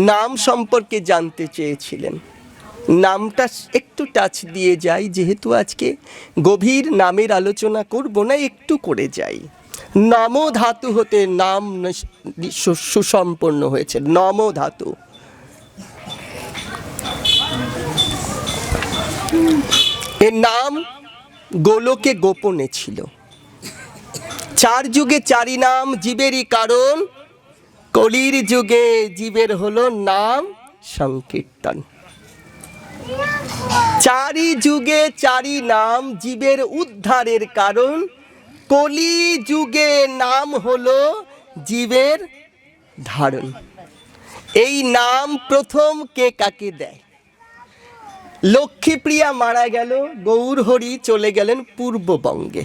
নাম সম্পর্কে জানতে চেয়েছিলেন। নামটা একটু টাচ দিয়ে যাই, যেহেতু আজকে গভীর নামের আলোচনা করব না, একটু করে যাই। নম ধাতু হতে নাম সুসম্পন্ন হয়েছে। নম ধাতু, এর নাম গোলকে গোপনে ছিল। চার যুগে চারি নাম জীবেরই কারণ, কলির যুগে জীবের হলো নাম সংকীর্তন। চারি যুগে চারি নাম জীবের উদ্ধারের কারণ, কলি যুগে নাম হলো জীবের ধারণ। এই নাম প্রথম কে কাকে দেয়? লক্ষ্মীপ্রিয়া মারা গেল, গৌরহরি চলে গেলেন পূর্ববঙ্গে।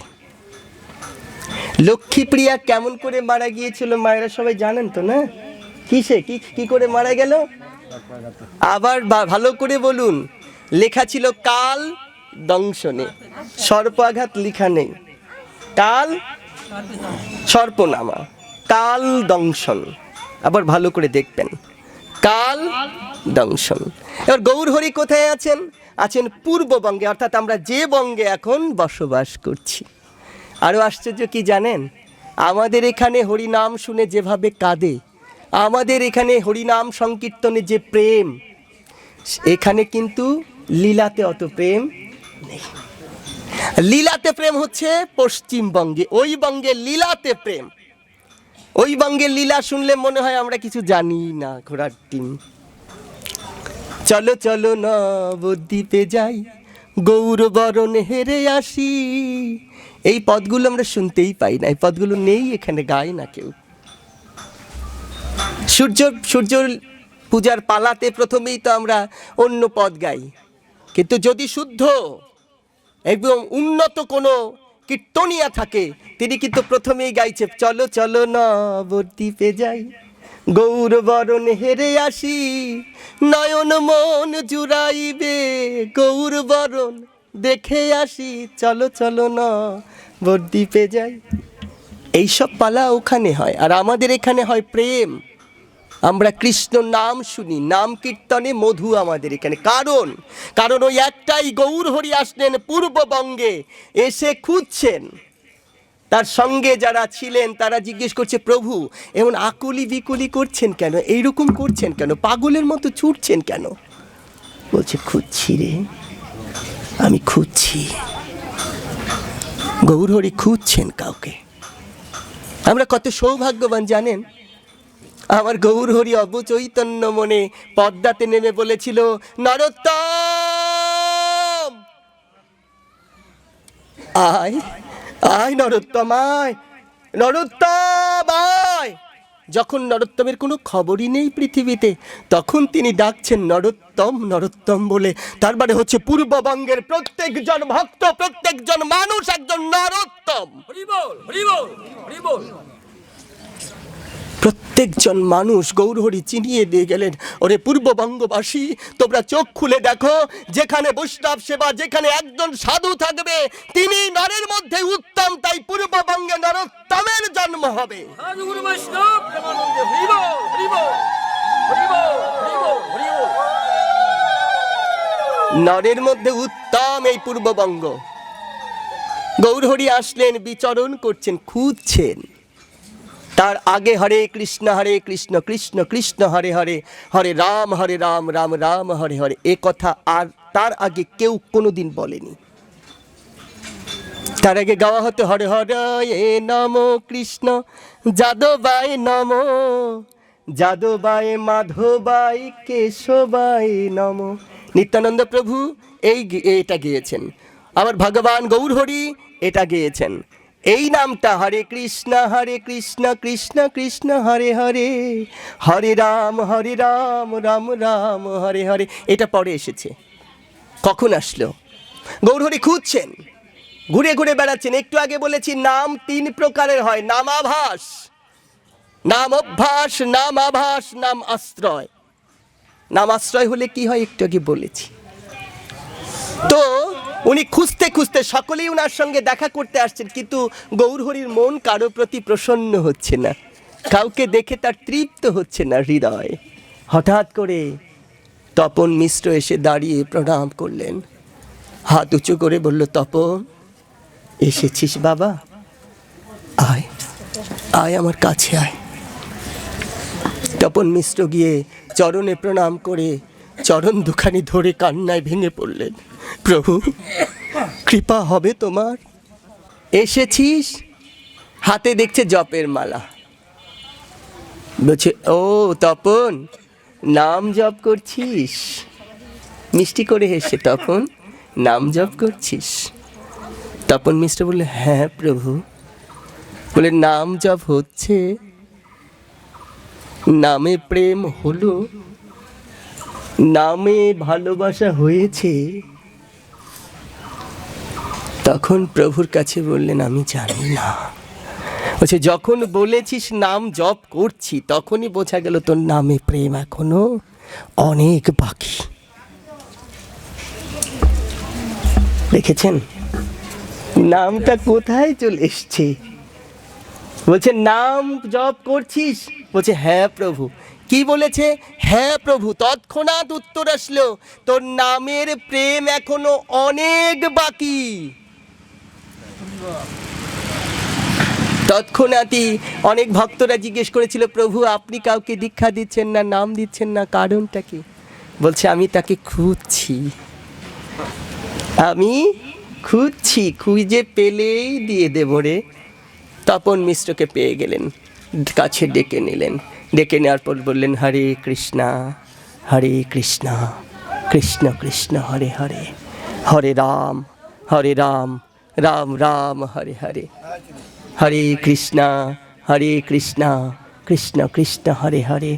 লক্ষ্মীপ্রিয়া কেমন করে মারা গিয়েছিল মায়েরা সবাই জানেন তো, না? কিসে কি করে মারা গেল? আবার ভালো করে বলুন। লেখা ছিল কাল দংশনে, সর্পাঘাত লেখা নেই। কাল সর্পনামা, কাল দংশন। আবার ভালো করে দেখবেন, কাল দংশন। এবার গৌরহরি কোথায় আছেন? আছেন পূর্ববঙ্গে, অর্থাৎ আমরা যে বঙ্গে এখন বসবাস করছি। আরও আশ্চর্য কি জানেন? আমাদের এখানে হরিনাম শুনে যেভাবে কাঁদে, আমাদের এখানে হরিনাম সংকীর্তনে যে প্রেম, এখানে কিন্তু লীলাতে অত প্রেম নেই। লীলাতে প্রেম হচ্ছে পশ্চিমবঙ্গে, ওই বঙ্গে লীলাতে প্রেম। ওই বঙ্গের লীলা শুনলে মনে হয় আমরা কিছু জানি না। ঘোড়ার টিম, চলো চলো নবদ্বীপে যাই, গৌরবরণ হেরে আসি। এই পদগুলো আমরা শুনতেই পাই না, এই পদগুলো নেই এখানে, গায় না কেউ। সূর্য পূজার পালাতে প্রথমেই তো আমরা অন্য পদ গাই, কিন্তু যদি শুদ্ধ এবং উন্নত কোনো কীর্তনিয়া থাকে, তিনি কিন্তু প্রথমেই গাইছে চলো চলো নবদ্বীপে যাই, গৌরবরণ হেরে আসি, নয়ন মন জুড়াইবে গৌরবরণ দেখে আসি, চলো চলো নবদ্বীপে যাই। এইসব পালা ওখানে হয়, আর আমাদের এখানে হয় প্রেম। আমরা কৃষ্ণ নাম শুনি, নাম কীর্তনে মধু আমাদের এখানে। কারণ ওই একটাই, গৌরহরি আসলেন পূর্ববঙ্গে, এসে খুঁজছেন। তার সঙ্গে যারা ছিলেন তারা জিজ্ঞেস করছে, প্রভু এমন আকুলি বিকুলি করছেন কেন? এইরকম করছেন কেন? পাগলের মতো ছুটছেন কেন? বলছে খুঁজছি রে, আমি খুঁজছি। গৌরহরি খুঁজছেন কাউকে। আমরা কত সৌভাগ্যবান জানেন? আমার গৌরহরি অবচৈতন্য মনে পদ্মাতে নেমে বলেছিল, নরোত্তম আয় আয়, নরোত্তম আয়, নরোত্তম আয়। যখন নরোত্তমের কোনো খবরই নেই পৃথিবীতে, তখন তিনি ডাকছেন নরোত্তম নরোত্তম বলে। তার মানে হচ্ছে পূর্ববঙ্গের প্রত্যেকজন ভক্ত, প্রত্যেকজন মানুষ একজন নরোত্তম। প্রত্যেকজন মানুষ গৌরহরি চিনিয়ে দিয়ে গেলেন, ওরে পূর্ববঙ্গবাসী, তোমরা চোখ খুলে দেখো, যেখানে বৈষ্ণব সেবা, যেখানে একজন সাধু থাকবে, তিনি নরের মধ্যে উত্তম, তাই পূর্ববঙ্গে নরোত্তমের জন্ম হবে। নরের মধ্যে উত্তম এই পূর্ববঙ্গ। গৌরহরি আসলেন, বিচরণ করছেন, খুঁজছেন। তার আগে হরে কৃষ্ণ কৃষ্ণ কৃষ্ণ হরে হরে, হরে রাম রাম রাম হরে হরে, এ কথা আর তার আগে কেউ কোনোদিন বলেনি। তার আগে গাওয়া হতো হরে হরে নম কৃষ্ণ যাদবায় নম, যাদবায় মাধবায় কেশবায় নম। নিত্যানন্দ প্রভু এটা গেয়েছেন। আবার ভগবান গৌরহরি এটা গেয়েছেন। এই নামটা হরে কৃষ্ণ কৃষ্ণ কৃষ্ণ হরে হরে, হরে রাম রাম রাম হরে হরে, এটা পরে এসেছে। কখন আসলো? গৌরহরি খুঁজছেন, ঘুরে ঘুরে বেড়াচ্ছেন। একটু আগে বলেছি নাম তিন প্রকারের হয়, নামাভাস, নাম অভ্যাস, নাম আভাস, নাম আশ্রয়। নাম আশ্রয় হলে কি হয় একটু আগে বলেছি। তো উনি খুঁজতে খুঁজতে সকলেই ওনার সঙ্গে দেখা করতে আসছেন, কিন্তু গৌরহরির মন কারো প্রতি প্রসন্ন হচ্ছে না, কাউকে দেখে তার তৃপ্ত হচ্ছে না হৃদয়। হঠাৎ করে তপন মিশ্র এসে দাঁড়িয়ে প্রণাম করলেন, হাত উঁচু করে বলল, তপন এসেছিস বাবা, আয় আয় আমার কাছে আয়। তপন মিশ্র গিয়ে চরণে প্রণাম করে চরণ দুখানি ধরে কান্নায় ভেঙে পড়লেন। প্রভু কৃপা হবে তোমার, এসেছিস, হাতে দেখছে জপের মালা। বলছে, ও তপন নাম জপ করছিস? মিষ্টি করে হেসে, তপন নাম জপ করছিস? তপন মিশ্র বললে, হ্যাঁ প্রভু। বলে, নাম জপ হচ্ছে, নামে প্রেম হলো, নামে ভালোবাসা হয়েছে? তখন প্রভুর কাছে বললেন, আমি জানি না। বলছে, যখন বলেছিস নাম জপ করছি, তখনই বোঝা গেল তোর নামে প্রেম এখনো অনেক বাকি। দেখেছেন নামটা কোথায় চলে এসছে? বলছে, নাম জপ করছিস? বলছে, হ্যাঁ প্রভু। কি বলেছে? হ্যাঁ প্রভু। তৎক্ষণাৎ উত্তর আসলো, তোর নামের প্রেম এখনো অনেক বাকি। তৎক্ষণাৎই অনেক ভক্তরা জিজ্ঞেস করেছিল, প্রভু আপনি কাউকে দীক্ষা দিচ্ছেন না, নাম দিচ্ছেন না, কারণটা কি? বলছে, আমি তাকে খুঁজছি, আমি খুঁজছি, খুঁজে পেলেই দিয়ে দেব রে। তপন মিশ্রকে পেয়ে গেলেন, কাছে ডেকে নিলেন। ডেকে নেওয়ার পর বললেন, হরে কৃষ্ণা হরে কৃষ্ণা কৃষ্ণ কৃষ্ণ হরে হরে, হরে রাম রাম রাম হরে হরে, হরে কৃষ্ণা কৃষ্ণ কৃষ্ণ হরে হরে,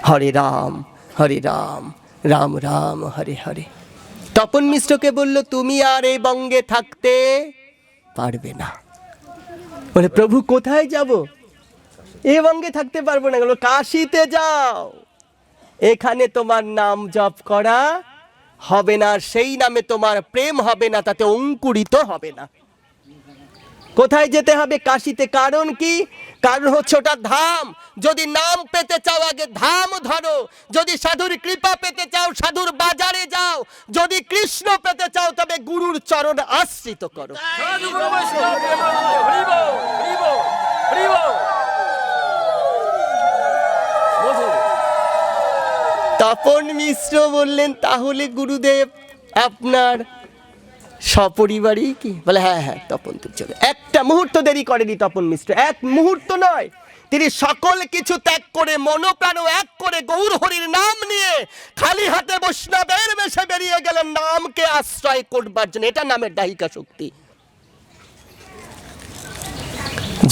হরে রাম রাম রাম হরে হরে। তপন মিশ্রকে বলল, তুমি আর এই বঙ্গে থাকতে পারবে না। বলে, প্রভু কোথায় যাব? এ বঙ্গে থাকতে পারবো না। গেল, কাশিতে যাও, এখানে তোমার নাম জপ করা হবে না, সেই নামে তোমার প্রেম হবে না, তাতে অঙ্কুরিত হবে না। কোথায় যেতে হবে? কাশিতে। কারণ কি? কারণ হচ্ছে ওটা ধাম। যদি নাম পেতে চাও আগে ধাম ধরো, যদি সাধুর কৃপা পেতে চাও সাধুর বাজারে যাও, যদি কৃষ্ণ পেতে চাও তবে গুরুর চরণ আশ্রিত করো। তপন মিশ্র বললেন, তাহলে গুরুদেব আপনার সপরিবারই কি? বলে, হ্যাঁ হ্যাঁ তপন তুমি চলে। একটা মুহূর্ত দেরি করেনি তপন মিশ্র, এক মুহূর্ত নয়, তিনি সকল কিছু ত্যাগ করে মনোপ্রাণ এক করে গৌর হরির নাম নিয়ে খালি হাতে বৈষ্ণবের বেশে বেরিয়ে গেলেন নামকে আশ্রয় করবার জন্য। এটা নামের দাহিকা শক্তি।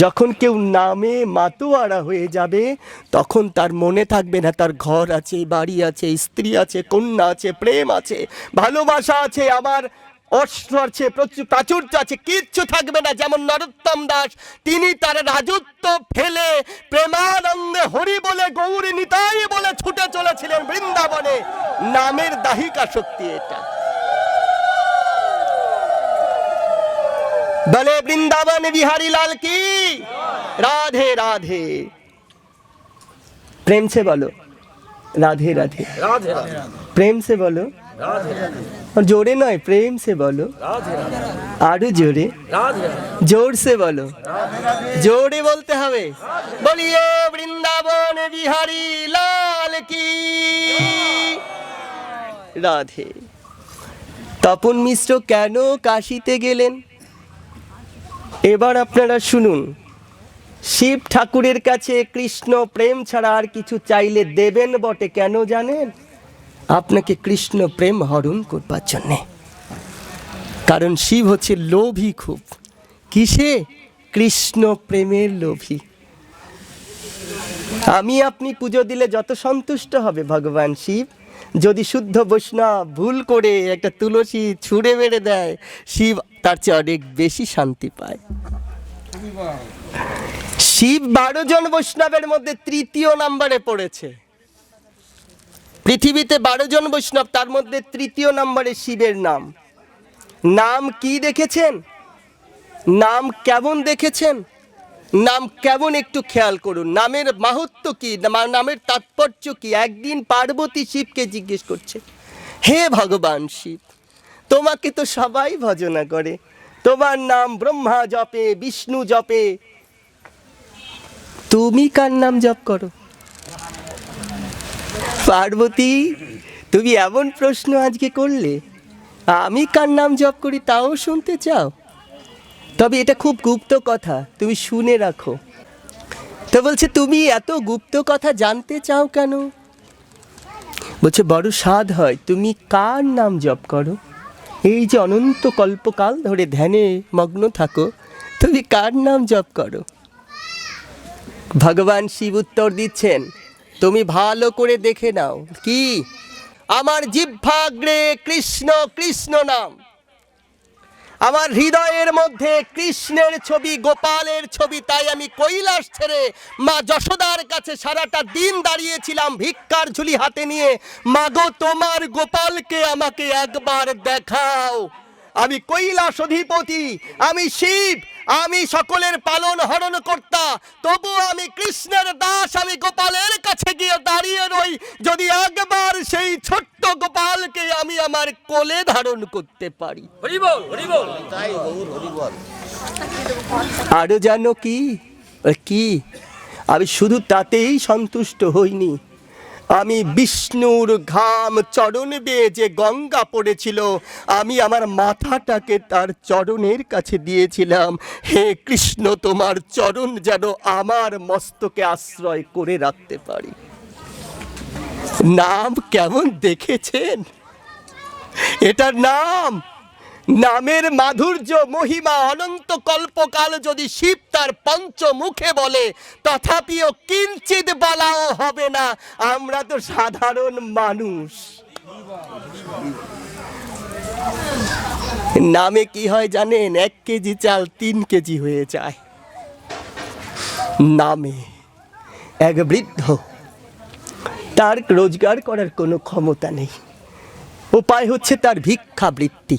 যখন কেউ নামে মাতোয়ারা হয়ে যাবে, তখন তার মনে থাকবে না তার ঘর আছে, বাড়ি আছে, স্ত্রী আছে, কন্যা আছে, প্রেম আছে, ভালোবাসা আছে, আমার অস্ত্র আছে, প্রাচুর্য আছে, কিচ্ছু থাকবে না। যেমন নরোত্তম দাস, তিনি তার রাজত্ব ফেলে প্রেমানন্দে হরি বলে গৌরী নিতাই বলে ছুটে চলেছিলেন বৃন্দাবনে। নামের দাহিকা শক্তি এটা। বলে বৃন্দাবন বিহাरी लाल की राधे राधे। प्रेम से बोलो राधे राधे, प्रेम से बोलो, और जोरे नয় प्रेम से बोलो, आरु जोरे, जोर से बोलो, जोरे बोलते হবে। बोलिए বৃন্দাবন বিহাरी लाल की राधे। তপন মিশ্র কেন কাশিতে গেলেন এবার আপনারা শুনুন। শিব ঠাকুরের কাছে কৃষ্ণ প্রেম ছাড়া আর কিছু চাইলে দেবেন বটে, কেন জানেন? আপনাকে কৃষ্ণ প্রেম হরণ করবার জন্যে। কারণ শিব হচ্ছে লোভী খুব। কিসে? কৃষ্ণ প্রেমের লোভী। আমি আপনি পুজো দিলে যত সন্তুষ্ট হবে ভগবান শিব, যদি শুদ্ধ বৈষ্ণব ভুল করে একটা তুলসী ছুঁড়ে মেরে দেয়, শিব তার চেয়ে অনেক বেশি শান্তি পায়। শিব 12 জন বৈষ্ণবের মধ্যে তৃতীয় নম্বরে পড়েছে। পৃথিবীতে 12 জন বৈষ্ণব, তার মধ্যে তৃতীয় নম্বরে শিবের নাম। নাম কি দেখেছেন? নাম কেমন দেখেছেন? নাম কেমন একটু খেয়াল করুন, নামের মাহাত্ম্য কি, নামের তাৎপর্য কি। একদিন পার্বতী শিবকে জিজ্ঞেস করছে, হে ভগবান শিব, তোমাকে তো সবাই ভজনা করে, তোমার নাম ব্রহ্মা জপে, বিষ্ণু জপে, তুমি কার নাম জপ করো? পার্বতী, তুমি এমন প্রশ্ন আজকে করলে, আমি কার নাম জপ করি তাও শুনতে চাও? তবে এটা খুব গুপ্ত কথা, তুমি শুনে রাখো। তো বলছে, তুমি এত গুপ্ত কথা জানতে চাও কেন? বলছে, বড় স্বাদ হয়, তুমি কার নাম জপ করো? এই যে অনন্ত কল্পকাল ধরে ধ্যানে মগ্ন থাকো, তুমি কার নাম জপ করো? ভগবান শিব উত্তর দিচ্ছেন, তুমি ভালো করে দেখে নাও। কি? আমার জিহ্বাগ্রে কৃষ্ণ কৃষ্ণ নাম, আমার হৃদয়ের মধ্যে কৃষ্ণের ছবি, গোপালের ছবি। তাই আমি কৈলাস ছেড়ে মা যশোদার কাছে সারাটা দিন দাঁড়িয়েছিলাম ভিক্ষার ঝুলি হাতে নিয়ে, মাগো তোমার গোপালকে আমাকে একবার দেখাও। আমি কৈলাস অধিপতি, আমি শিব, আমি সকলের পালন হরণ কর্তা, তবু আমি কৃষ্ণের দাস। আমি গোপালের কাছে গিয়ে দাঁড়িয়ে রই, যদি একবার সেই ছোট্ট গোপালকে আমি আমার কোলে ধারণ করতে পারি। আরো জানো কি? কি? আমি শুধু তাতেই সন্তুষ্ট হইনি, আমি বিষ্ণুর ঘাম চরণ বেয়ে যে গঙ্গা পড়েছিল, আমি আমার মাথাটাকে তার চরণের কাছে দিয়েছিলাম। হে কৃষ্ণ, তোমার চরণ যেন আমার মস্তকে আশ্রয় করে রাখতে পারি। নাম কেমন দেখেছেন? এটার নাম, নামের মাধুর্য মহিমা অনন্ত কল্পকাল যদি শিব তার পঞ্চমুখে বলে, তথাপিও কিঞ্চিত বলাও হবে না। আমরা তো সাধারণ মানুষ। নামে কি হয় জানেন? 1 কেজি চাল 3 কেজি হয়ে যায়। নামে এক বৃদ্ধ, তার রোজগার করার কোনো ক্ষমতা নেই, উপায় হচ্ছে তার ভিক্ষাবৃত্তি।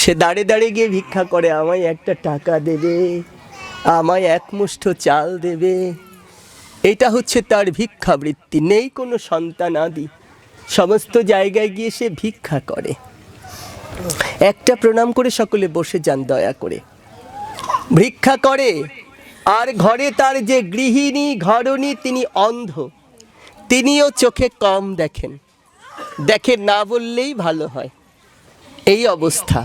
সে দাঁড়ে দাঁড়িয়ে গিয়ে ভিক্ষা করে, আমায় একটা টাকা দেবে, আমায় এক মুষ্ঠ চাল দেবে। এটা হচ্ছে তার ভিক্ষাবৃত্তি। নেই কোনো সন্তান আদি, সমস্ত জায়গায় গিয়ে সে ভিক্ষা করে। একটা প্রণাম করে সকলে বসে যান দয়া করে। ভিক্ষা করে, আর ঘরে তার যে গৃহিণী ঘরণী, তিনি অন্ধ, তিনিও চোখে কম দেখেন, দেখেন না বললেই ভালো হয়, এই অবস্থা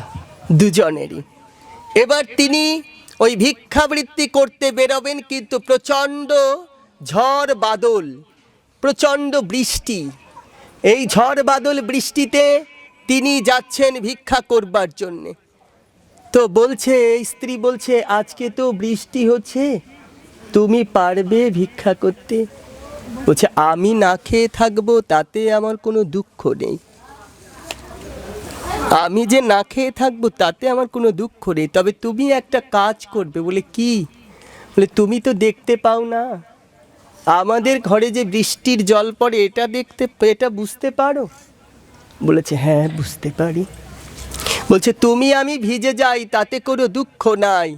দুজনেরই। এবার তিনি ওই ভিক্ষাবৃত্তি করতে বেরোবেন, কিন্তু প্রচণ্ড ঝড় বাদল, প্রচণ্ড বৃষ্টি। এই ঝড় বাদল বৃষ্টিতে তিনি যাচ্ছেন ভিক্ষা করবার জন্যে। তো বলছে, স্ত্রী বলছে, আজকে তো বৃষ্টি হচ্ছে, তুমি পারবে ভিক্ষা করতে? বলছে, আমি না খেয়ে থাকবো তাতে আমার কোনো দুঃখ নেই, আমি যে না খেয়ে থাকবো তাতে আমার কোনো দুঃখ নেই, তবে তুমি একটা কাজ করবে। বলে, কি? বলে, তুমি তো দেখতে পাও না, আমাদের ঘরে যে বৃষ্টির জল পড়ে, এটা বুঝতে পারো? বলেছে, হ্যাঁ বুঝতে পারি। বলছে, তুমি আমি ভিজে যাই তাতে কোনো দুঃখ নাই,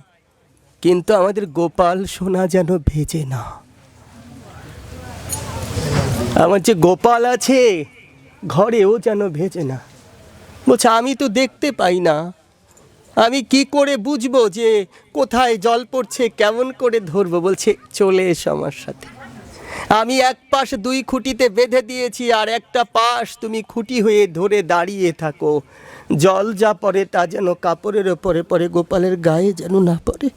কিন্তু আমাদের গোপাল সোনা যেন ভেজে না। আমার যে গোপাল আছে ঘরেও যেন ভেজে না। বলছে, আমি তো দেখতে পাই না, আমি কি করে বুঝবো যে কোথায় জল পড়ছে, কেমন করে ধরবো? বলছে, চলে এসো আমার সাথে, আমি এক পাশ 2 খুঁটিতে বেঁধে দিয়েছি, আর একটা পাশ তুমি খুঁটি হয়ে ধরে দাঁড়িয়ে থাকো, জল যা পড়ে তা যেন কাপড়ের ওপরে পড়ে, গোপালের গায়ে যেন না পড়ে।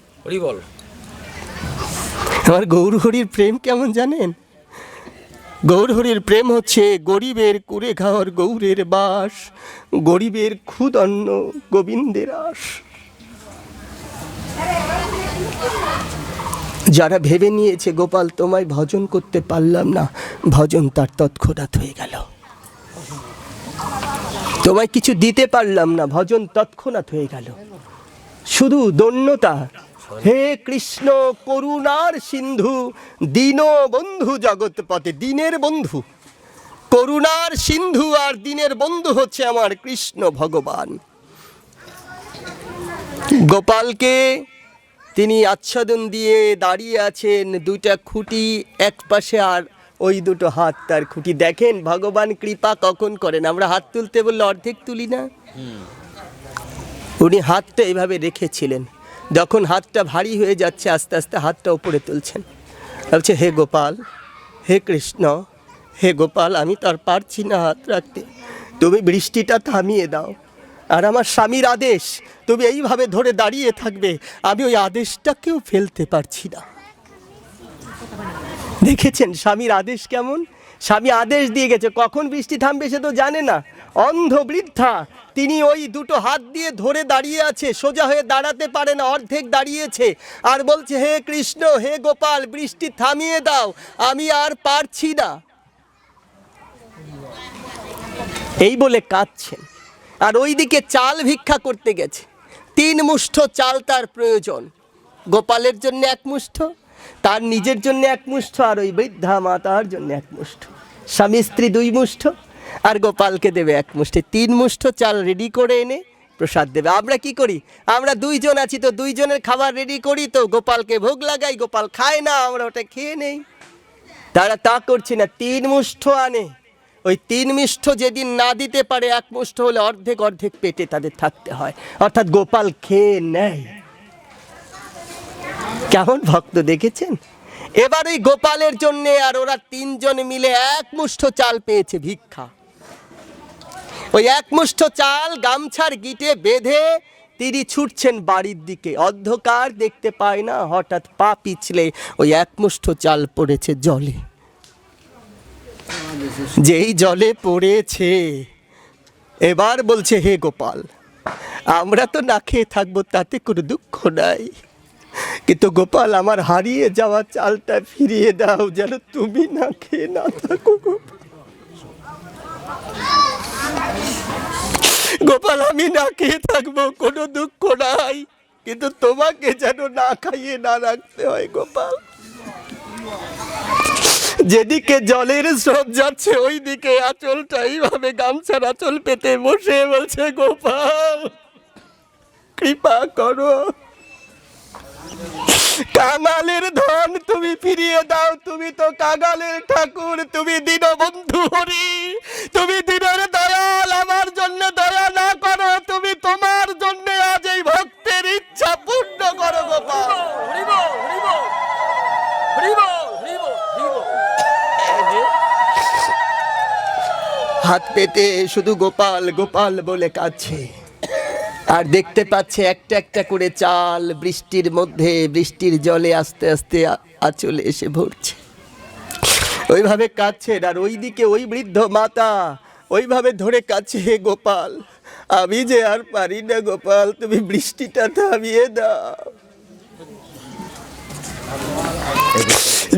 আমার গৌরহরির প্রেম কেমন জানেন? গৌরহরির প্রেম হচ্ছে গরিবের কুড়ে খাওয়ার গৌরের বাস, গরিবের ক্ষুদন্ন গোবিন্দের আস। যারা ভেবে নিয়েছে গোপাল তোমায় ভজন করতে পারলাম না, ভজন তার তৎক্ষণাৎ হয়ে গেল। তোমায় কিছু দিতে পারলাম না, ভজন তৎক্ষণাৎ হয়ে গেল। শুধু দৈন্যতা। হে কৃষ্ণ করুণার সিন্ধু, দীন বন্ধু জগৎপথে, দিনের বন্ধু, করুণার সিন্ধু আর দিনের বন্ধু হচ্ছে আমার কৃষ্ণ ভগবান। গোপালকে তিনি আচ্ছাদন দিয়ে দাঁড়িয়ে আছেন, দুইটা খুঁটি এক পাশে আর ওই দুটো হাত তার খুঁটি। দেখেন ভগবান কৃপা কখন করেন। আমরা হাত তুলতে বললে অর্ধেক তুলি না, উনি হাতটা এইভাবে রেখেছিলেন। যখন হাতটা ভারী হয়ে যাচ্ছে আস্তে আস্তে হাতটা উপরে তুলছেন, বলছে হে গোপাল, হে কৃষ্ণ, হে গোপাল, আমি তো আর পারছি না হাত রাখতে, তুমি বৃষ্টিটা থামিয়ে দাও। আর আমার স্বামীর আদেশ, তুমি এইভাবে ধরে দাঁড়িয়ে থাকবে, আমি ওই আদেশটাকেও ফেলতে পারছি না। দেখেছেন স্বামীর আদেশ কেমন? স্বামী আদেশ দিয়ে গেছে, কখন বৃষ্টি থামবে সে তো জানে না। অন্ধ বৃদ্ধা, তিনি ওই দুটো হাত দিয়ে ধরে দাঁড়িয়ে আছে, সোজা হয়ে দাঁড়াতে পারে না, অর্ধেক দাঁড়িয়েছে, আর বলছে হে কৃষ্ণ, হে গোপাল, বৃষ্টি থামিয়ে দাও, আমি আর পারছি না, এই বলে কাঁদছেন। আর ওইদিকে চাল ভিক্ষা করতে গেছে, 3 মুষ্ঠ চাল তার প্রয়োজন। গোপালের জন্য 1 মুষ্ঠ, তার নিজের জন্য 1 মুষ্ঠ, আর ওই বৃদ্ধা মাতার জন্য 1 মুষ্ঠ। স্বামী স্ত্রী 2 মুষ্ঠ, আর গোপালকে দেবে 1 মুষ্ঠে। 3 মুষ্ঠ চাল রেডি করে এনে প্রসাদ দেবে। আমরা কি করি? আমরা 2 জন আছি তো 2 জনের খাবার রেডি করি, তো গোপালকে ভোগ লাগাই, গোপাল খায় না, আমরা ওটা খেয়ে নেই। তারা তা করছে না, 3 মুষ্ঠ আনে। ওই 3 মুষ্ঠ যেদিন না দিতে পারে, 1 মুষ্ঠ হলে অর্ধেক অর্ধেক পেটে তাদের থাকতে হয়, অর্থাৎ গোপাল খেয়ে নেয়। কেমন ভক্ত দেখেছেন? এবার ওই গোপালের জন্য আর ওরা 3 জন মিলে 1 মুষ্ঠ চাল পেয়েছে ভিক্ষা। ওই 1 মুষ্ঠ চাল গামছার গিটে বেঁধে তিনি ছুটছেন বাড়ির দিকে। অন্ধকার, দেখতে পায় না, হঠাৎ পা পিছলে ওই 1 মুষ্ঠ চাল পড়েছে জলে। যেই জলে পড়েছে, এবার বলছে হে গোপাল, আমরা তো না খেয়ে থাকবো, তাতে কোনো দুঃখ নাই, কিন্তু গোপাল আমার হারিয়ে যাওয়া চালটা ফিরিয়ে দাও, যেন তুমি না খেয়ে না থাকো। গোপাল, আমি না খেয়ে থাকবো, কোনো দুঃখ নাই, কিন্তু তোমাকে যেন না খাইয়ে না রাখতে হয় গোপাল। যেদিকে জলের স্রোত যাচ্ছে ওই দিকে আঁচলটা এইভাবে গামছার আঁচল পেতে বসে বলছে গোপাল কৃপা করো, কাঙালের ধন তুমি ফিরিয়ে দাও, তুমি তো কাঙালের ঠাকুর, তুমি দীনবন্ধু হরি, তুমি দিনের দয়াল, আমার জন্য দয়া না করো, তুমি তোমার জন্য আজ এই ভক্তের ইচ্ছা পূর্ণ করো গোপাল। হাত পেতে শুধু গোপাল গোপাল বলে কাঁদছে, আর দেখতে পাচ্ছে একটা একটা করে চাল বৃষ্টির মধ্যে, বৃষ্টির জলে আস্তে আস্তে আঁচলে এসে ভরছে। ওইভাবে কাঁদছেন, আর ওইদিকে ওই বৃদ্ধ মাতা ওইভাবে ধরে কাঁদছে, হে গোপাল, আমি যে আর পারি না গোপাল, তুমি বৃষ্টিটা থামিয়ে দাও।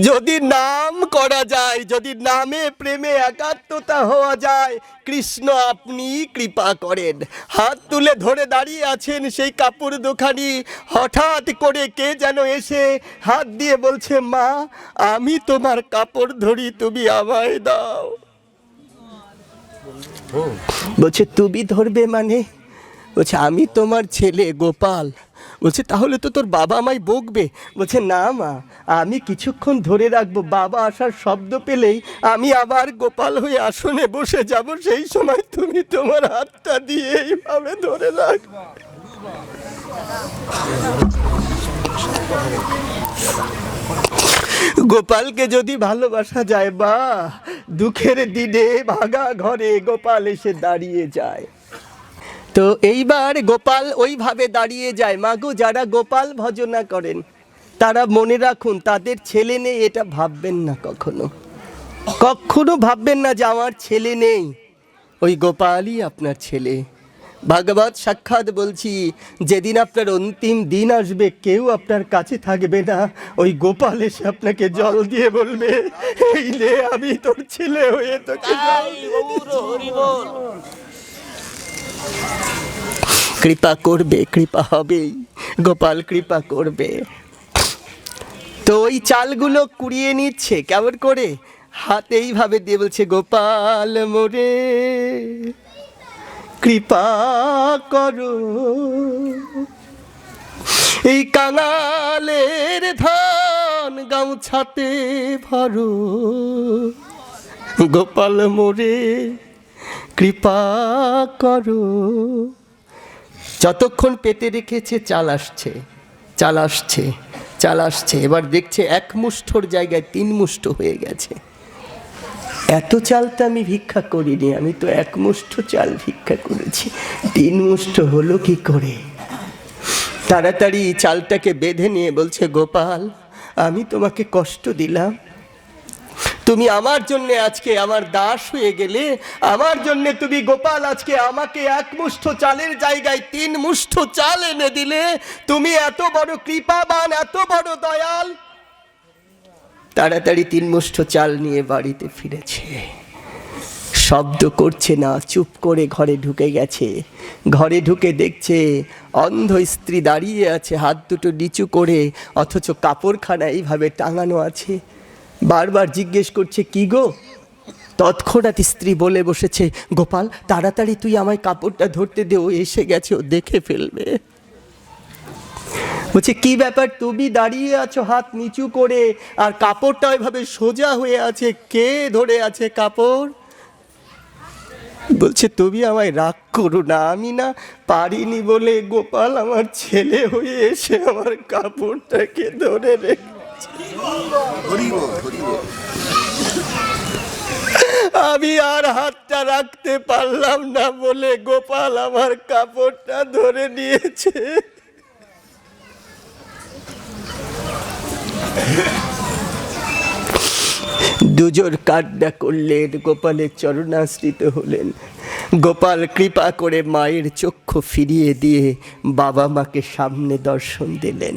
যদি নাম করা যায়, যদি নামে প্রেমে একাত্মতা হওয়া যায়, কৃষ্ণ আপনি কৃপা করেন। হাত তুলে ধরে দাঁড়িয়ে আছেন সেই কাপড় দোকানি, হঠাৎ করে কে যেন এসে হাত দিয়ে বলছে, মা আমি তোমার কাপড় ধরি, তুমি আমায় দাও। বলছে তুমি ধরবে মানে? বলছে আমি তোমার ছেলে গোপাল। বলছে তাহলে তো তোর বাবা আমায় বকবে। বলছে না মা, আমি কিছুক্ষণ ধরে রাখবো, বাবা আসার শব্দ পেলেই আমি আবার গোপাল হয়ে আসনে বসে যাব, সেই সময় তুমি তোমার হাতটা দিয়ে এইভাবে ধরে রাখবে। গোপালকে যদি ভালোবাসা যায়, বা দুঃখের দিনে ভাঙা ঘরে গোপাল এসে দাঁড়িয়ে যায়। তো এইবার গোপাল ওইভাবে দাঁড়িয়ে যায়। মাগো, যারা গোপাল ভজনা করেন তারা মনে রাখুন, তাদের ছেলে নেই এটা ভাববেন না, কখনো কখনো ভাববেন না যে আমার ছেলে নেই, ওই গোপালই আপনার ছেলে। ভাগবত সাক্ষাৎ বলছি, যেদিন আপনার অন্তিম দিন আসবে, কেউ আপনার কাছে থাকবে না, ওই গোপাল এসে আপনাকে জল দিয়ে বলবে, এই নে আমি তোর ছেলে হয়ে তোকে কৃপা করবে, কৃপা হবেই, গোপাল কৃপা করবে। তো ওই চালগুলো কুড়িয়ে নিচ্ছে কেমন করে, হাতে এইভাবে দিয়ে বলছে, গোপাল মোরে কৃপা করো। এই কাঙালের ধান গামছাতে ভরো, গোপাল মোরে কৃপা করো। যতক্ষণ পেতে রেখেছে চাল আসছে, চাল আসছে, চাল আসছে। এবার দেখছে এক মুষ্ঠর জায়গায় 3 মুষ্ঠ হয়ে গেছে। এত চাল তো আমি ভিক্ষা করিনি, আমি তো 1 মুষ্ঠ চাল ভিক্ষা করেছি, 3 মুষ্ঠ হলো কি করে? তাড়াতাড়ি চালটাকে বেঁধে নিয়ে বলছে, গোপাল আমি তোমাকে কষ্ট দিলাম, তুমি আমার জন্য আজকে আমার দাস হয়ে গেলে, আমার জন্য তুমি গোপাল আজকে আমাকে 1 মুষ্ঠ চালের জায়গায় 3 মুষ্ঠ চাল এনে দিলে, তুমি এত বড় কৃপাবান, এত বড় দয়াল। তাড়াতাড়ি 3 মুষ্ঠ চাল নিয়ে বাড়িতে ফিরেছে, শব্দ করছে না, চুপ করে ঘরে ঢুকে গেছে। ঘরে ঢুকে দেখছে অন্ধ স্ত্রী দাঁড়িয়ে আছে হাত দুটো নিচু করে, অথচ কাপড়খানা এইভাবে টাঙানো আছে। বারবার জিজ্ঞেস করছে, কি গো? তৎক্ষণাৎ স্ত্রী বলে বসেছে, গোপাল তাড়াতাড়ি তুই আমায় কাপড়টা ধরতে দে, ও এসে গেছে, ও দেখে ফেলবে। বলছে, কি ব্যাপার, তুমি দাঁড়িয়ে আছো হাত নিচু করে, আর কাপড়টা ওইভাবে সোজা হয়ে আছে, কে ধরে আছে কাপড়? বলছে, তুমি আমায় রাগ করো না, আমি না পারিনি বলে গোপাল আমার ছেলে হয়ে এসে আমার কাপড়টাকে ধরে রেখেছে, আমি আর হাতটা রাখতে পারলাম না বলে গোপাল আমার কাপড়টা ধরে নিয়েছে। দুজোর কান্না করলেন, গোপালের চরণাশ্রিত হলেন। গোপাল কৃপা করে মায়ের চক্ষু ফিরিয়ে দিয়ে বাবা মাকে সামনে দর্শন দিলেন।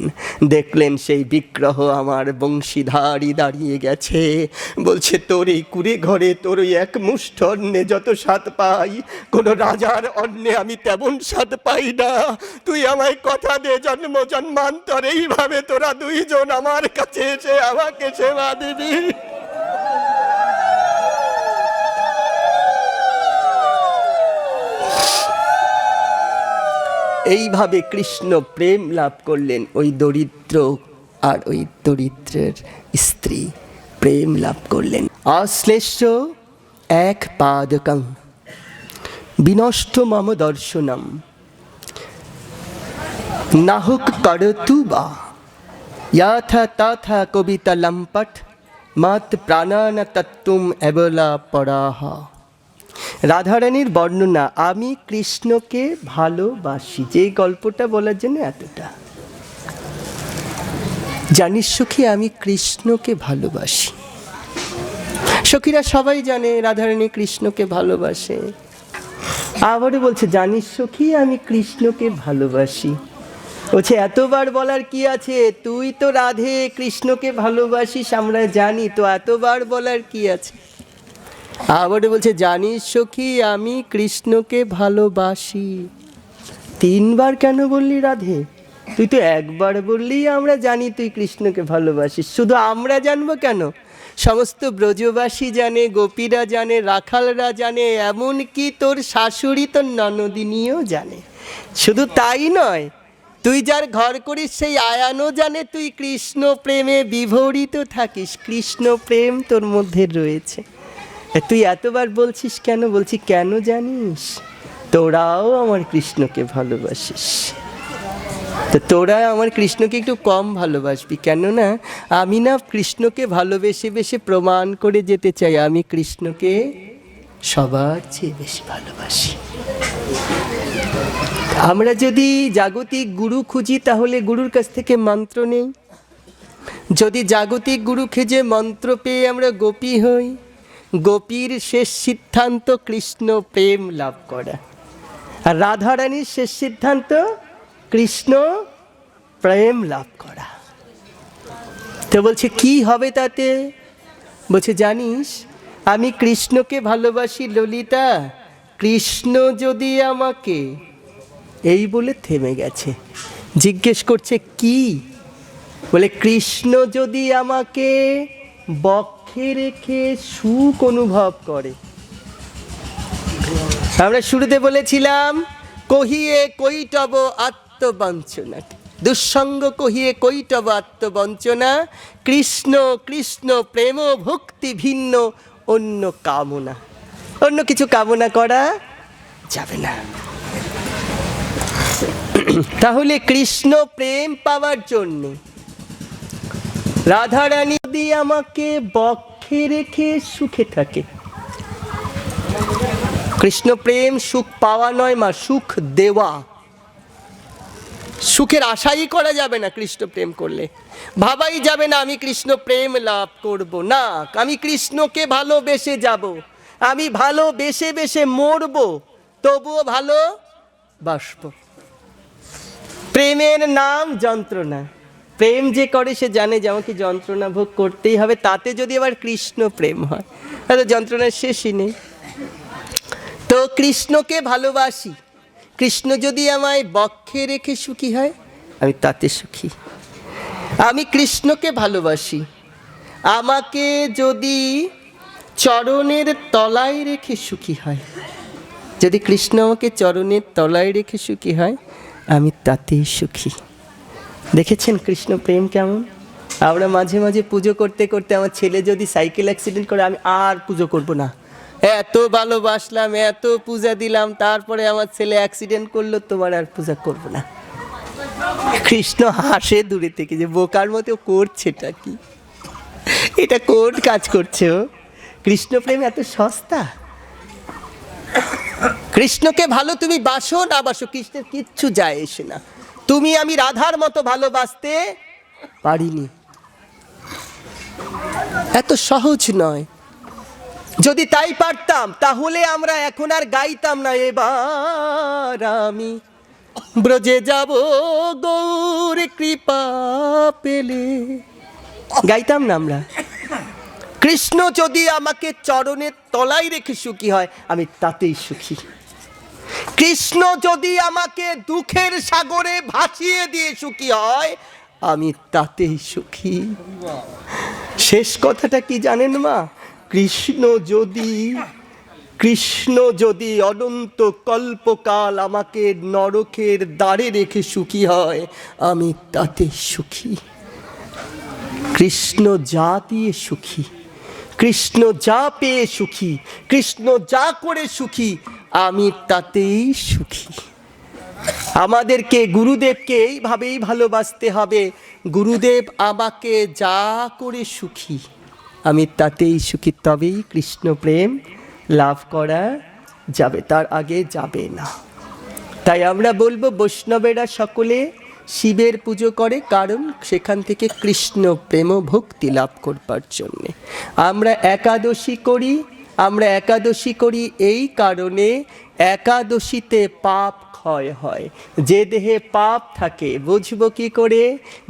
দেখলেন সেই বিগ্রহ আমার বংশীধারী দাঁড়িয়ে গেছে। বলছে, তোর এই কুড়ে ঘরে তোর ওই 1 মুষ্ঠ অন্নে যত স্বাদ পাই, কোনো রাজার অন্নে আমি তেমন স্বাদ পাই না। তুই আমায় কথা দে, জন্ম জন্মান্তর এইভাবে তোরা 2 জন আমার কাছে এসে আমাকে সেবা দিবি। এইভাবে কৃষ্ণ প্রেম লাভ করলেন। ওই দরিদ্র আর ওই দরিদ্রের স্ত্রী প্রেম লাভ করলেন। অশ্লেষ্য 1 পাদকং বিনষ্ট মম দর্শনম নাহুক করতু বা যথা তথা কবিতা লম্পট মত প্রাণান তত্তুম এবলা পড়াহা। রাধারানীর বর্ণনা, আমি কৃষ্ণকে ভালোবাসি, যে গল্পটা বলার জন্য এতটা। জানিস সখী, আমি কৃষ্ণকে ভালোবাসি। সখীরা সবাই জানে রাধারানী কৃষ্ণকে ভালোবাসে। আবারও বলছে, জানিস সখী আমি কৃষ্ণকে ভালোবাসি। বলছে, এতবার বলার কি আছে, তুই তো রাধে কৃষ্ণকে ভালোবাসিস আমরা জানি, তো এতবার বলার কি আছে? আবার বলছে, জানিস সখী আমি কৃষ্ণকে ভালোবাসি। 3 বার কেন বললি রাধে? তুই তো 1 বার বললেই আমরা জানি তুই কৃষ্ণকে ভালোবাসিস। শুধু আমরা জানবো কেন, সমস্ত ব্রজবাসী জানে, গোপীরা জানে, রাখালরা জানে, এমনকি তোর শাশুড়ি তোর ননদিনীও জানে। শুধু তাই নয়, তুই যার ঘর করিস সেই আয়ানও জানে তুই কৃষ্ণ প্রেমে বিভোরিত থাকিস, কৃষ্ণ প্রেম তোর মধ্যে রয়েছে। তুই এতবার বলছিস কেন? বলছি, কেন জানিস, তোরাও আমার কৃষ্ণকে ভালোবাসিস। তো তোরা আমার কৃষ্ণকে একটু কম ভালোবাসবি, কেননা আমি না কৃষ্ণকে ভালোবেসে বেশি প্রমাণ করে যেতে চাই আমি কৃষ্ণকে সবার চেয়ে বেশি ভালোবাসি। আমরা যদি জাগতিক গুরু খুঁজি তাহলে গুরুর কাছ থেকে মন্ত্র নেই। যদি জাগতিক গুরু খুঁজে মন্ত্র পেয়ে আমরা গোপী হই, গোপীর শেষ সিদ্ধান্ত কৃষ্ণ প্রেম লাভ করা, আর রাধারানীর শেষ সিদ্ধান্ত কৃষ্ণ প্রেম লাভ করা। তো বলছে, কি হবে তাতে? বলছে, জানিস আমি কৃষ্ণকে ভালোবাসি ললিতা, কৃষ্ণ যদি আমাকে, এই বলে থেমে গেছে। জিজ্ঞেস করছে, কি? বলে, কৃষ্ণ যদি আমাকে বক্ষে রেখে সুখ অনুভব করে। আমরা শুরুতে বলেছিলাম, কহিয়ে কৈটব আত্মবাঞ্ছনা, দুঃসঙ্গ কহিয়ে কৈটব আত্মবঞ্চনা, কৃষ্ণ কৃষ্ণ প্রেম ভক্তি ভিন্ন অন্য কামনা। অন্য কিছু কামনা করা যাবে না। তাহলে কৃষ্ণ প্রেম পাওয়ার জন্য রাধারানী যদি আমাকে বক্ষে রেখে সুখে থাকে, কৃষ্ণ প্রেম সুখ পাওয়া নয় মা, সুখ দেওয়া। সুখের আশাই করা যাবে না কৃষ্ণ প্রেম করলে, ভাবাই যাবে না আমি কৃষ্ণ প্রেম লাভ করব না, আমি কৃষ্ণকে ভালোবেসে যাব, আমি ভালোবেসে বেসে মরব, তবুও ভালোবাসব। প্রেমের নাম যন্ত্রণা। প্রেম যে করে সে জানে যে আমাকে যন্ত্রণা ভোগ করতেই হবে, তাতে যদি আবার কৃষ্ণ প্রেম হয় তাহলে যন্ত্রণার শেষই নেই। তো কৃষ্ণকে ভালোবাসি, কৃষ্ণ যদি আমায় বক্ষে রেখে সুখী হয় আমি তাতে সুখী। আমি কৃষ্ণকে ভালোবাসি, আমাকে যদি চরণের তলায় রেখে সুখী হয়, যদি কৃষ্ণ আমাকে চরণের তলায় রেখে সুখী হয় আমি তাতেই সুখী। দেখেছেন কৃষ্ণ প্রেম কেমন? আমরা মাঝে মাঝে পুজো করতে করতে আমার ছেলে যদি সাইকেল অ্যাক্সিডেন্ট করে আমি আর পুজো করব না, এত ভালোবাসলাম, এত পূজা দিলাম, তারপরে আমার ছেলে অ্যাক্সিডেন্ট করলো, তোমার আর পূজা করব না। কৃষ্ণ হাসে দূরে থেকে যে বোকার মতো করছেটা কি, এটা কোন কাজ করছে ও? কৃষ্ণ প্রেম এত সস্তা? কৃষ্ণকে ভালো তুমি বাসো না বাসো কৃষ্ণের কিচ্ছু যায় এসে না। তুমি আমি রাধার মতো ভালোবাসতে পারিনি, এত সহজ নয়। যদি তাই পারতাম তাহলে আমরা এখন আর গাইতাম না এবার আমি ব্রজে যাব গৌর কৃপা পেলে, গাইতাম না আমরা। কৃষ্ণ যদি আমাকে চরণের তলায় রেখে সুখী হয় আমি তাতেই সুখী। কৃষ্ণ যদি আমাকে দুঃখের সাগরে ভাসিয়ে দিয়ে সুখী হয় আমি তাতেই সুখী। শেষ কথাটা কি জানেন মা? কৃষ্ণ যদি অনন্ত কল্পকাল আমাকে নরকের দ্বারে রেখে সুখী হয় আমি তাতে সুখী। কৃষ্ণ যা দিয়ে সুখী, কৃষ্ণ যা পেয়ে সুখী, কৃষ্ণ যা করে সুখী আমি তাতেই সুখী। আমাদেরকে গুরুদেবকে এইভাবেই ভালোবাসতে হবে, গুরুদেব আমাকে যা করে সুখী আমি তাতেই সুখী, তবেই কৃষ্ণ প্রেম লাভ করা যাবে, তার আগে যাবে না। তাই আমরা বলবো বৈষ্ণবেরা সকলে শিবের পুজো করে, কারণ সেখান থেকে কৃষ্ণ প্রেম ভক্তি লাভ করবার জন্যে। আমরা একাদশী করি এই কারণে একাদশীতে পাপ ক্ষয় হয়। যে দেহে পাপ থাকে, বুঝবো কি করে?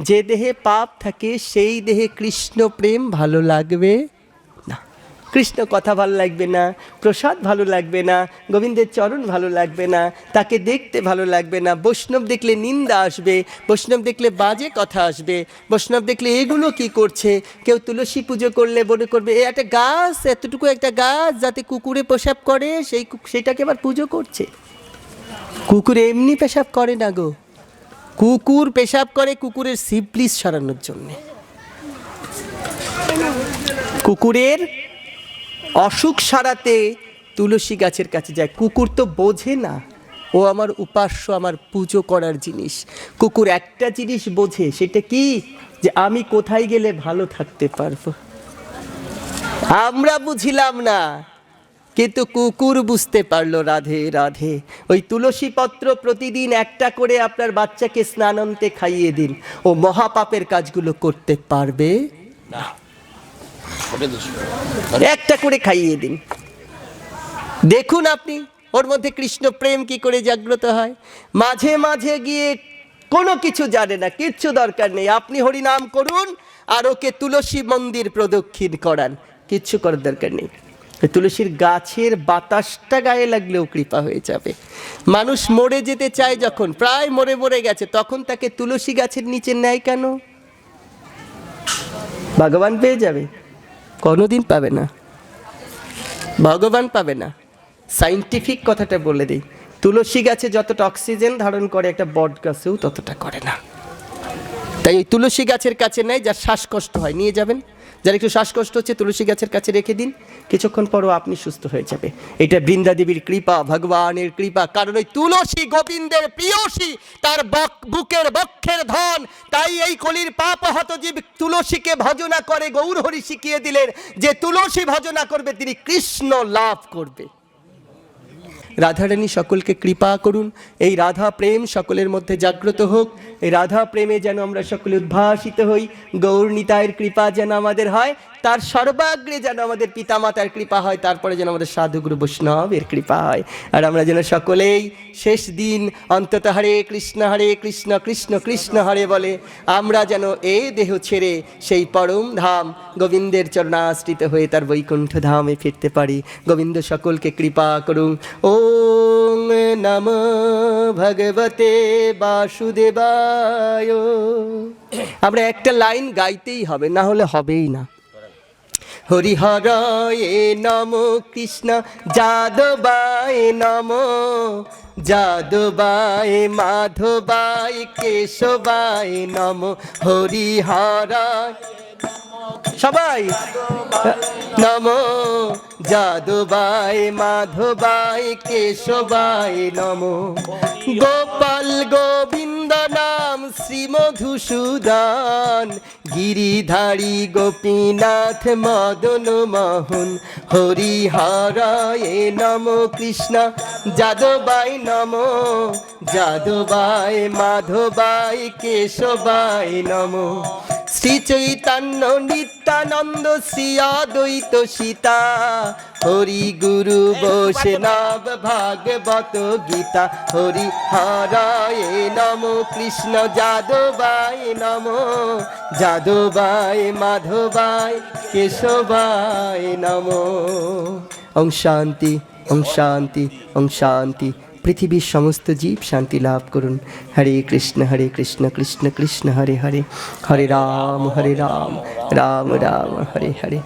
যে দেহে পাপ থাকে সেই দেহে কৃষ্ণ প্রেম ভালো লাগবে না, কৃষ্ণ কথা ভালো লাগবে না, প্রসাদ ভালো লাগবে না, গোবিন্দের চরণ ভালো লাগবে না, তাকে দেখতে ভালো লাগবে না। বৈষ্ণব দেখলে নিন্দা আসবে, বৈষ্ণব দেখলে বাজে কথা আসবে, বৈষ্ণব দেখলে এগুলো কি করছে। কেউ তুলসী পুজো করলে মনে করবে এ একটা গাছ, এতটুকু একটা গাছ যাতে কুকুরে পেশাব করে, সেইটাকে আবার পুজো করছে। কুকুর এমনি পেশাব করে না গো, কুকুর পেশাব করে কুকুরের সিপ্লিস সরানোর জন্যে, কুকুরের অসুখ সারাতে তুলসী গাছের কাছে যায়। কুকুর তো বোঝে না ও আমার উপাস্য, আমার পুজো করার জিনিস। কুকুর একটা জিনিস বোঝে, সেটা কি? যে আমি কোথায় গেলে ভালো থাকতে পারবো। আমরা বুঝিলাম না, কিন্তু কুকুর বুঝতে পারলো। রাধে রাধে। ওই তুলসী পত্র প্রতিদিন একটা করে আপনার বাচ্চাকে স্নানান্তে খাইয়ে দিন, ও মহাপাপের কাজগুলো করতে পারবে না। একটা করে খাইয়ে দিন, দেখুন আপনি ওর মধ্যে কৃষ্ণ প্রেম কি করে জাগ্রত হয়। মাঝে মাঝে গিয়ে কোনো কিছু জানে না, কিচ্ছু দরকার নেই, আপনি হরিনাম করুন আর ওকে তুলসী মন্দির প্রদক্ষিণ করান, কিচ্ছু করার দরকার নেই। তুলসীর গাছের বাতাসটা গায়ে লাগলেও কৃপা হয়ে যাবে। মানুষ মরে যেতে চায় যখন, প্রায় মরে গেছে, তখন তাকে তুলসী গাছের নিচে নেয় কেন? ভগবান পেয়ে যাবে? কোনোদিন পাবে না, ভগবান পাবে না। সাইন্টিফিক কথাটা বলে দিই, তুলসী গাছে যতটা অক্সিজেন ধারণ করে একটা বট গাছেও ততটা করে না। তাই ওই তুলসী গাছের কাছে নেয়, যার শ্বাসকষ্ট হয় নিয়ে যাবেন, যার একটু শ্বাসকষ্ট হচ্ছে তুলসী গাছের কাছে রেখে দিন, কিছুক্ষণ পরও আপনি সুস্থ হয়ে যাবে। এটা বৃন্দা দেবীর কৃপা, ভগবানের কৃপা। কারণ ওই তুলসী গোবিন্দের প্রিয়সী, তার বুকের বক্ষের ধন। তাই এই কলির পাপ হত জীব তুলসীকে ভজনা করে। গৌর হরি শিখিয়ে দিলেন যে তুলসী ভজনা করবে তিনি কৃষ্ণ লাভ করবে। রাধারানী সকলকে কৃপা করুন। এই রাধা প্রেম সকলের মধ্যে জাগ্রত হোক। এই রাধা প্রেমে যেন আমরা সকলে উদ্ভাসিত হই। গৌর নিতাইয়ের কৃপা যেন আমাদের হয়, তার সর্বাগ্রে যেন আমাদের পিতামাতার কৃপা হয়, তারপরে যেন আমাদের সাধুগুরু বৈষ্ণবের কৃপা হয়। আর আমরা যেন সকলেই শেষ দিন অন্তত হরে কৃষ্ণ কৃষ্ণ কৃষ্ণ হরে বলে আমরা যেন এই দেহ ছেড়ে সেই পরম ধাম গোবিন্দের চরণাশ্রিত হয়ে তার বৈকুণ্ঠ ধামে ফিরতে পারি। গোবিন্দ সকলকে কৃপা করুন। ওম নমঃ ভগবতে বাসুদেবায়। আমরা একটা লাইন গাইতেই হবে, না হলে হবেই না। হরিহরায় নমো কৃষ্ণ যাদবায় নমো, যাদবায় মাধবায় কেশবায় নমো। হরিহরায় সবাই নমো, যাদবায় মাধবায় কেশবায় নমো। গোপাল গোবিন্দ নাম শ্রী মধুসূদন, গিরিধারী গোপীনাথ মদন মোহন। হরিহরায় নমো কৃষ্ণ যাদবায় নমো, যাদবায় মাধবায় কেশবায় নমো। শ্রী চৈতন্য নিত্যানন্দ শ্রী অদ্বৈত সীতা, হরি গুরু বৈষ্ণব ভাগবত গীতা। হরিহরায় নমো কৃষ্ণ যাদবায় নমো, যাদবায় মাধবায় কেশবায় নমো। ওম শান্তি, ওম শান্তি, ওম শান্তি। পৃথিবীর সমস্ত জীব শান্তি লাভ করুন। হরে কৃষ্ণ কৃষ্ণ কৃষ্ণ হরে হরে, হরে রাম রাম রাম হরে হরে।